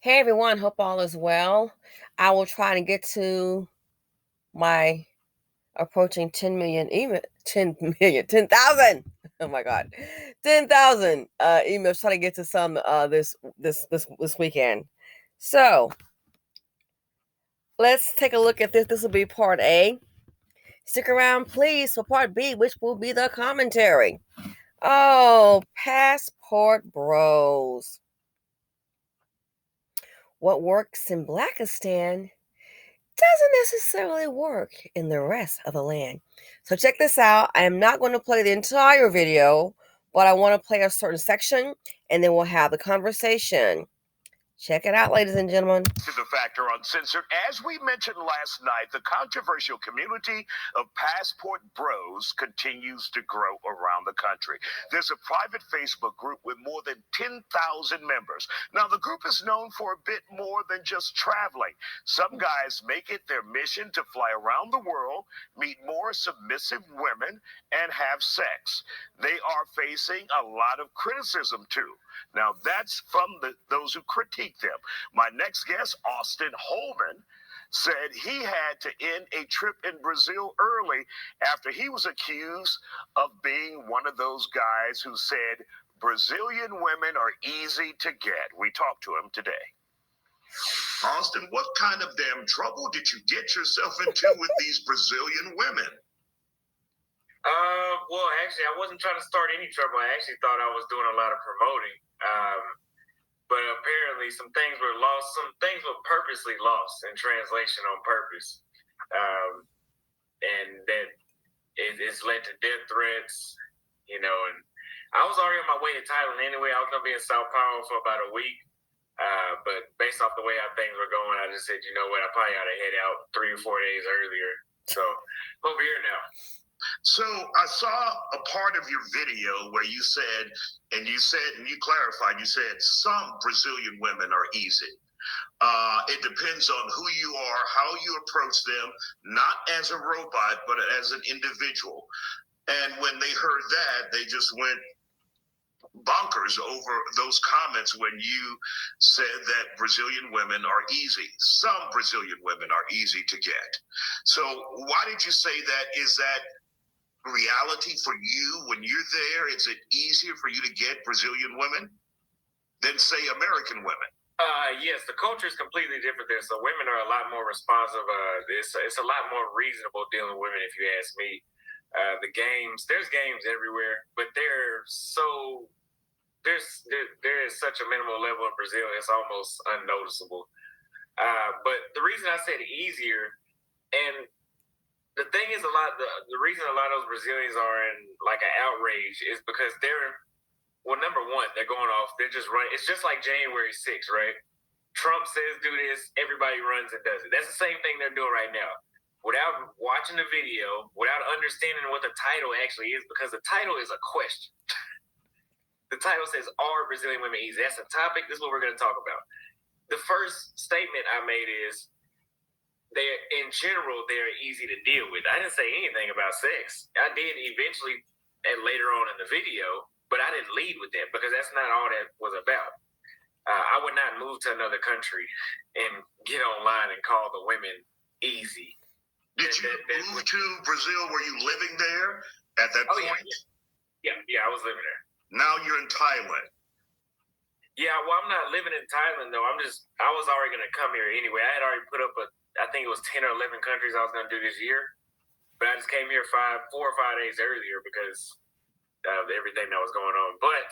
Hey everyone, hope all is well. I will try to get to my approaching 10 million email 10 million 10,000. Oh my god. 10,000 emails, try to get to some this weekend. So, let's take a look at this. This will be part A. Stick around please for part B, which will be the commentary. Oh, passport bros. What works in Blakistan doesn't necessarily work in the rest of the land. So check this out. I am not going to play the entire video, but I want to play a certain section and then we'll have the conversation. Check it out, ladies and gentlemen. To the Factor Uncensored. As we mentioned last night, the controversial community of passport bros continues to grow around the country. There's a private Facebook group with more than 10,000 members. Now, the group is known for a bit more than just traveling. Some guys make it their mission to fly around the world, meet more submissive women, and have sex. They are facing a lot of criticism, too. Now, that's from those who critique them. My next guest, Austin Holman, said he had to end a trip in Brazil early after he was accused of being one of those guys who said Brazilian women are easy to get. We talked to him today. Austin, what kind of damn trouble did you get yourself into with these Brazilian women? Well, actually, I wasn't trying to start any trouble. I actually thought I was doing a lot of promoting. But apparently some things were lost. Some things were purposely lost in translation on purpose. And that it's led to death threats, and I was already on my way to Thailand anyway. I was going to be in Sao Paulo for about a week. But based off the way how things were going, I just said, you know what, I probably ought to head out 3 or 4 days earlier. So I'm over here now. So I saw a part of your video where you said, and you clarified, you said some Brazilian women are easy. It depends on who you are, how you approach them, not as a robot, but as an individual. And when they heard that, they just went bonkers over those comments when you said that Brazilian women are easy. Some Brazilian women are easy to get. So why did you say that? Is that reality for you when you're there? Is it easier for you to get Brazilian women than, say, American women? Yes, the culture is completely different there. So women are a lot more responsive. It's a lot more reasonable dealing with women, if you ask me. There's games everywhere, but there is such a minimal level of Brazil. It's almost unnoticeable. But the reason I said easier, and the thing is, the reason a lot of those Brazilians are in like an outrage is because number one, they're going off. They're just running. It's just like January 6th, right? Trump says do this, everybody runs and does it. That's the same thing they're doing right now. Without watching the video, without understanding what the title actually is, because the title is a question. The title says, "Are Brazilian women easy?" That's the topic. This is what we're going to talk about. The first statement I made is, in general, they're easy to deal with. I didn't say anything about sex. I did eventually, and later on in the video, but I didn't lead with that because that's not all that was about. I would not move to another country and get online and call the women easy. Did you move to Brazil? Were you living there at that point? Yeah, I was living there. Now you're in Thailand. Yeah, well, I'm not living in Thailand, though. I was already going to come here anyway. I had already put up I think it was 10 or 11 countries I was going to do this year. But I just came here 4 or 5 days earlier because of everything that was going on. But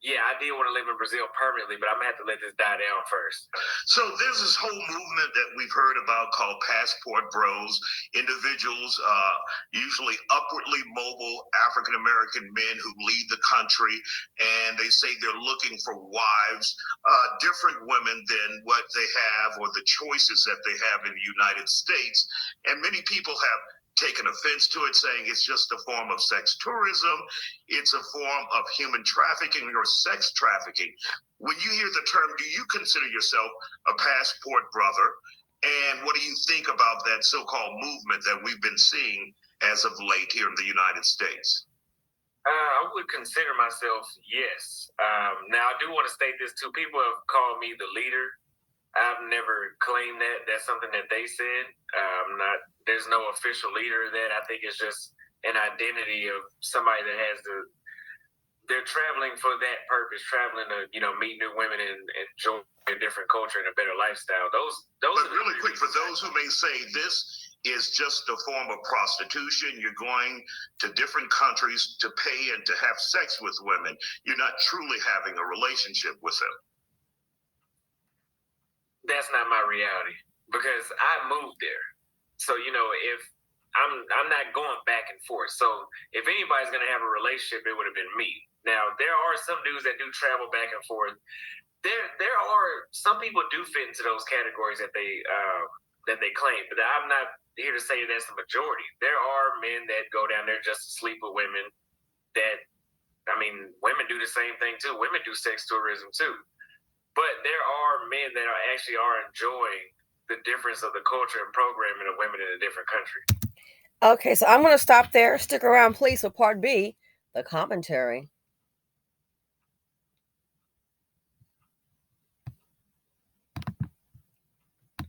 yeah, I did want to live in Brazil permanently, but I'm going to have to let this die down first. So there's this whole movement that we've heard about called passport bros, individuals, usually upwardly mobile African-American men who lead the country, and they say they're looking for wives, different women than what they have or the choices that they have in the United States. And many people have taken offense to it, saying it's just a form of sex tourism. It's a form of human trafficking or sex trafficking. When you hear the term, do you consider yourself a passport brother? And what do you think about that so-called movement that we've been seeing as of late here in the United States? I would consider myself, yes. Now, I do want to state this too. People have called me the leader. I've never claimed that. That's something that they said. Not. There's no official leader of that. I think it's just an identity of somebody that has the. They're traveling for that purpose, traveling to meet new women and enjoy a different culture and a better lifestyle. Those. But really quick, for those who may say this is just a form of prostitution. You're going to different countries to pay and to have sex with women. You're not truly having a relationship with them. That's not my reality because I moved there. So, if I'm not going back and forth. So if anybody's going to have a relationship, it would have been me. Now, there are some dudes that do travel back and forth. There are some people do fit into those categories that they claim, but I'm not here to say that's the majority. There are men that go down there just to sleep with women. Women do the same thing too. Women do sex tourism too. But there are men that actually are enjoying the difference of the culture and programming of women in a different country. Okay, so I'm going to stop there. Stick around, please, for part B, the commentary.